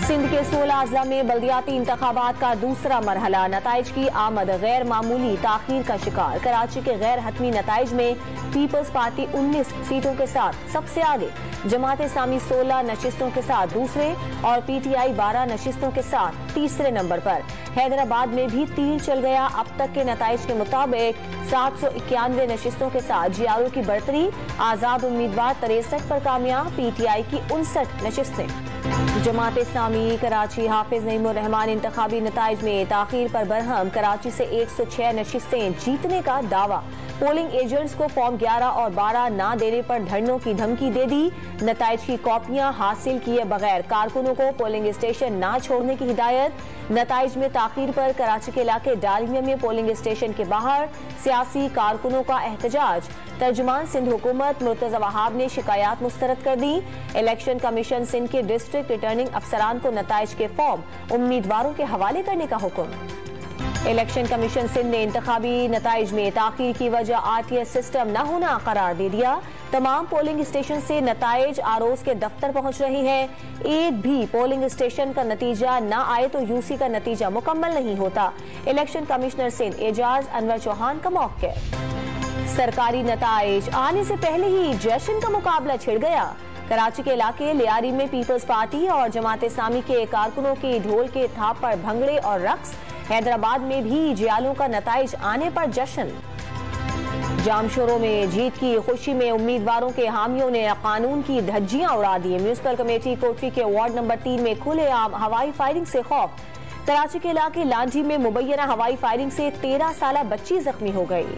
सिंध के 16 अजला में बल्दियाती इंतखाबात का दूसरा मरहला, नताइज की आमद गैर मामूली ताखीर का शिकार। कराची के गैर हतमी नताइज में पीपल्स पार्टी 19 सीटों के साथ सबसे आगे, जमात इस्लामी 16 नशिस्तों के साथ दूसरे और PTI 12 नशिस्तों के साथ तीसरे नंबर पर। हैदराबाद में भी तीर चल गया। अब तक के नताइज के मुताबिक 791 नशिस्तों के साथ GRO की बढ़तरी, आजाद उम्मीदवार 63 पर कामयाब, PTI की 59 नशिस्तें। जमात इस्लामी कराची हाफिज नईमुर रहमान इंतखाबी नताइज में ताखीर पर बरहम, कराची से 106 नशिस्तें जीतने का दावा। पोलिंग एजेंट्स को फॉर्म 11 और 12 ना देने पर धरनों की धमकी दे दी। नताइज की कॉपियां हासिल किए बगैर कारकुनों को पोलिंग स्टेशन ना छोड़ने की हिदायत। नताइज में ताखीर पर कराची के इलाके डालमिया में पोलिंग स्टेशन के बाहर सियासी कारकुनों का एहतजाज। तर्जुमान सिंध हुकूमत मुर्तजा वहाब ने शिकायत मुस्तरद कर दी। इलेक्शन कमीशन सिंध के डिस्ट्रिक्ट रिटर्निंग अफसरान को नताइज के फॉर्म उम्मीदवारों के हवाले करने का हुक्म। इलेक्शन कमीशन सिंध ने इंतखाबी नताइज में ताखीर की वजह RTS सिस्टम न होना करार दे दिया। तमाम पोलिंग स्टेशन से नताइज ROs के दफ्तर पहुंच रही है। एक भी पोलिंग स्टेशन का नतीजा न आए तो UC का नतीजा मुकम्मल नहीं होता। इलेक्शन कमिश्नर सिंध एजाज अनवर चौहान का मौक़िफ़। सरकारी नताइज आने से पहले ही जश्न का मुकाबला छिड़ गया। कराची के इलाके लियारी में पीपल्स पार्टी और जमात इस्लामी के कारकुनों की ढोल के थाप पर भंगड़े और रक्स। हैदराबाद में भी जियालों का नताइज आने पर जश्न। जामशोरों में जीत की खुशी में उम्मीदवारों के हामियों ने कानून की धज्जियां उड़ा दी। म्यूनिसिपल कमेटी कोटरी के वार्ड नंबर 3 में खुलेआम हवाई फायरिंग से खौफ। कराची के इलाके लांझी में मुबैना हवाई फायरिंग से 13 साला बच्ची जख्मी हो गई।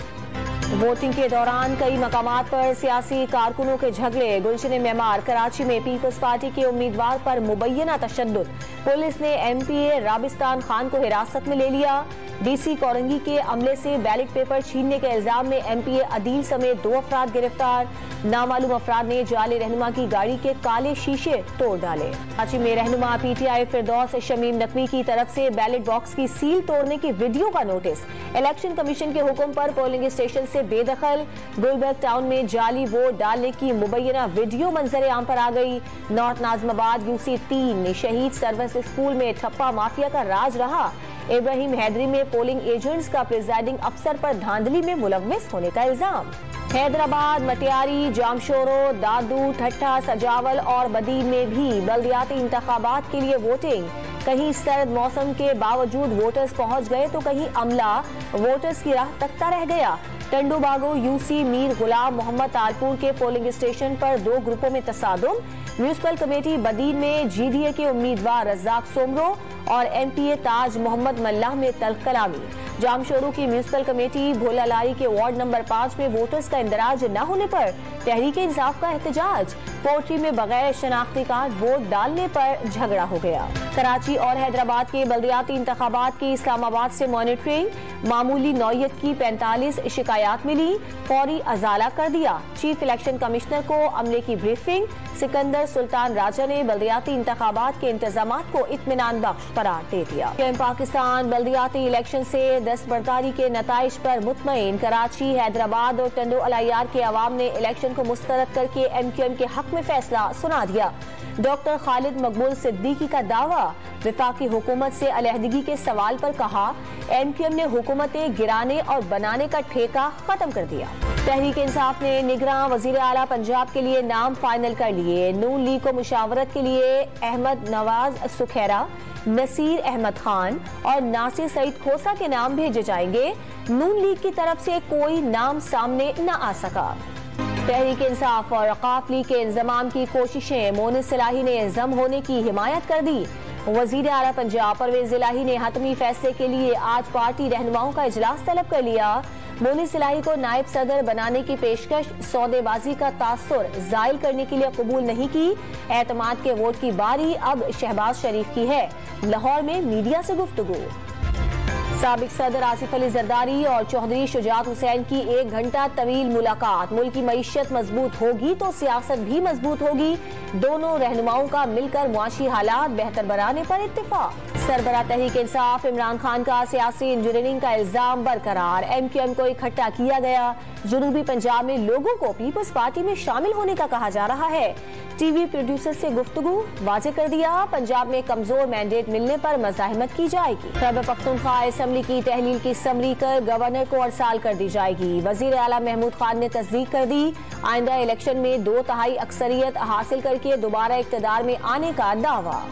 वोटिंग के दौरान कई मकामात पर सियासी कारकुनों के झगड़े। गुलशन मेमार कराची में पीपल्स पार्टी के उम्मीदवार पर मुबैना तशद्दुद। पुलिस ने MPA राबिस्तान खान को हिरासत में ले लिया। DC कोरंगी के अमले से बैलेट पेपर छीनने के इल्जाम में MPA अदील समेत 2 अफराद गिरफ्तार। नामालूम अफराद ने जाले रहनुमा की गाड़ी के काले शीशे तोड़ डाले। कराची में रहनुमा PTI फिरदौस शमीम नकवी की तरफ से बैलेट बॉक्स की सील तोड़ने की वीडियो का नोटिस। इलेक्शन कमीशन के हुक्म पर पोलिंग स्टेशन से बेदखल। गुलबर्ग टाउन में जाली वोट डालने की मुबैना वीडियो मंजर आम पर आ गई। नॉर्थ नाजमाबाद UC 3 शहीद सर्विस स्कूल में ठप्पा माफिया का राज रहा। इब्राहिम हैदरी में पोलिंग एजेंट्स का प्रिजाइडिंग अफसर पर धांधली में मुलव्विस होने का इल्जाम। हैदराबाद, मटियारी, जामशोरो, दादू, ठट्ठा, सजावल और बदीन में भी बल्दियाती इंतखाबात के लिए वोटिंग। कहीं सर्द मौसम के बावजूद वोटर्स पहुंच गए तो कहीं अमला वोटर्स की राह तकता रह गया। टंडू बागो UC मीर गुलाम मोहम्मद तालपुर के पोलिंग स्टेशन पर 2 ग्रुपों में तसादुम। म्यूनिसिपल कमेटी बदीन में GDA के उम्मीदवार रज़ाक सोमरो और MPA ताज मोहम्मद मल्लाह में तल्ख कलामी। जामशोरू की म्यूनिसिपल कमेटी भोलालारी के वार्ड नंबर 5 में वोटर्स का इंदराज न होने पर तहरीक इंसाफ का एहतजाज। पोल्ट्री में बगैर शनाख्ती कार्ड वोट डालने पर झगड़ा हो गया। कराची और हैदराबाद के बल्दियाती इंतखाबात की इस्लामाबाद से मॉनिटरिंग। मामूली नौयत की 45 शिकायत मिली, फौरी अजाला कर दिया। चीफ इलेक्शन कमिश्नर को अमले की ब्रीफिंग। सिकंदर सुल्तान राजा ने बल्दियाती इंतखाबात के इंतजामात को इत्मीनान बख्श करार दे दिया। पाकिस्तान बल्दियाती इलेक्शन से दस्तबरदारी के नताइज पर मुतमईन। कराची, हैदराबाद और टंडो अलायार के अवाम ने इलेक्शन को मुस्तरद करके MQM के हक में फैसला सुना दिया। डॉक्टर खालिद मकबूल सिद्दीकी का दावा। वफाकी हुकूमत से अलहदगी के सवाल पर कहा, MQM ने हुकूमतें गिराने और बनाने का ठेका खत्म कर दिया। तहरीक इंसाफ ने निगरान वजीर आला पंजाब के लिए नाम फाइनल कर लिए। नून लीग को मुशावरत के लिए अहमद नवाज सुखैरा, नसीर अहमद खान और नासिर सईद खोसा के नाम भेजे जाएंगे। नून लीग की तरफ से कोई नाम सामने न आ सका। तहरीक इंसाफ और वक़ाफ लीग के इंजमाम की कोशिशें। मोनिस इलाही ने जम होने की हिमायत कर दी। वजीर आला पंजाब परवेज इलाही ने हतमी फैसले के लिए आज पार्टी रहनुमाओं का इजलास तलब कर लिया। मोनिस इलाही को नायब सदर बनाने की पेशकश सौदेबाजी का तासुर जायल करने के लिए कबूल नहीं की। एतमाद के वोट की बारी अब शहबाज शरीफ की है। लाहौर में मीडिया से गुफ्तगू। साबिक सदर आसिफ अली जरदारी और चौधरी शुजात हुसैन की 1 घंटा तवील मुलाकात। मुल्क की मईशत मजबूत होगी तो सियासत भी मजबूत होगी। दोनों रहनुमाओं का मिलकर मुआशी हालात बेहतर बनाने पर इत्तेफाक। सरबराह तहरीक इंसाफ इमरान खान का सियासी इंजीनियरिंग का इल्जाम बरकरार। MQM को इकट्ठा किया गया। जनूबी पंजाब में लोगों को पीपल्स पार्टी में शामिल होने का कहा जा रहा है। टीवी प्रोड्यूसर से गुफ्तगू वाजे कर दिया। पंजाब में कमजोर मैंडेट मिलने पर मज़ाहिमत की जाएगी। खैबर पख्तूनख्वा असेंबली की तहलील की समरी कर गवर्नर को अरसाल कर दी जाएगी। वजीर आला महमूद खान ने तस्दीक कर दी। आइंदा इलेक्शन में 2/3 अक्सरियत हासिल करके दोबारा इक़्तिदार में आने का दावा।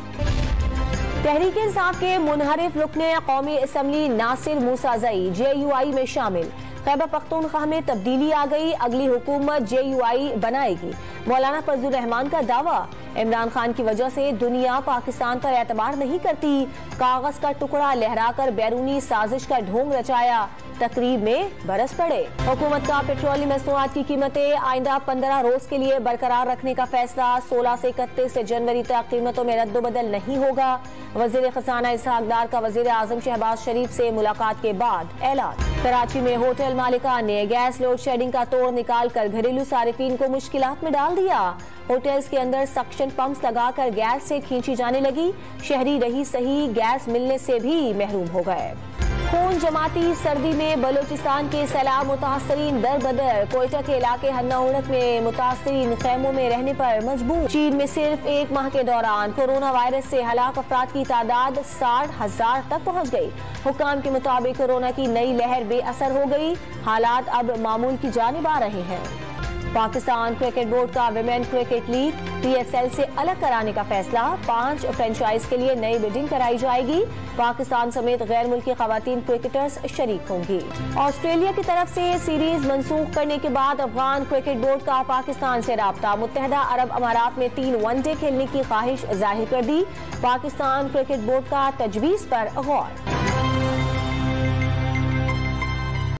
तहरीक इंसाफ के मुनहरिफ रुकने कौमी असेंबली नासिर मूसाजई JUI में शामिल। खैबर पख्तूनख्वा में तब्दीली आ गई। अगली हुकूमत JUI बनाएगी। मौलाना फजलुर रहमान का दावा। इमरान खान की वजह से दुनिया पाकिस्तान पर एतबार नहीं करती। कागज का टुकड़ा लहराकर बैरूनी साजिश का ढोंग रचाया। तकरीब में बरस पड़े। हुकूमत का पेट्रोलियम मसनूआत की कीमतें आइंदा 15 रोज के लिए बरकरार रखने का फैसला। 16 से 31 जनवरी तक कीमतों में रद्दोबदल नहीं होगा। वजीर खजाना इसहाक डार का वजीर आजम शहबाज शरीफ से मुलाकात के बाद ऐलान। कराची में होटल मालिकान ने गैस लोड शेडिंग का तोड़ निकाल कर घरेलू सारिफीन को मुश्किलात में डाल दिया। होटल्स के अंदर सक्शन पंप्स लगाकर गैस से खींची जाने लगी। शहरी रही सही गैस मिलने से भी महरूम हो गए। खून जमाती सर्दी में बलोचिस्तान के सैलाब मुतासरीन दर बदर। कोयटा के इलाके हन्ना उड़क में मुतासरीन खैमों में रहने पर मजबूर। चीन में सिर्फ 1 माह के दौरान कोरोना वायरस से हलाक अफराद की तादाद 60,000 तक पहुँच गई। हुक्काम के मुताबिक कोरोना की नई लहर बेअसर हो गई। हालात अब मामूल की जानिब आ रहे हैं। पाकिस्तान क्रिकेट बोर्ड का विमेन क्रिकेट लीग PSL से अलग कराने का फैसला। 5 फ्रेंचाइज के लिए नई बिडिंग कराई जाएगी। पाकिस्तान समेत गैर मुल्की खवातीन क्रिकेटर्स शरीक होंगी। ऑस्ट्रेलिया की तरफ से सीरीज मंसूख करने के बाद अफगान क्रिकेट बोर्ड का पाकिस्तान से राब्ता। मुत्तहदा अरब अमारात में 3 वनडे खेलने की ख्वाहिश जाहिर कर दी। पाकिस्तान क्रिकेट बोर्ड का तजवीज पर गौर।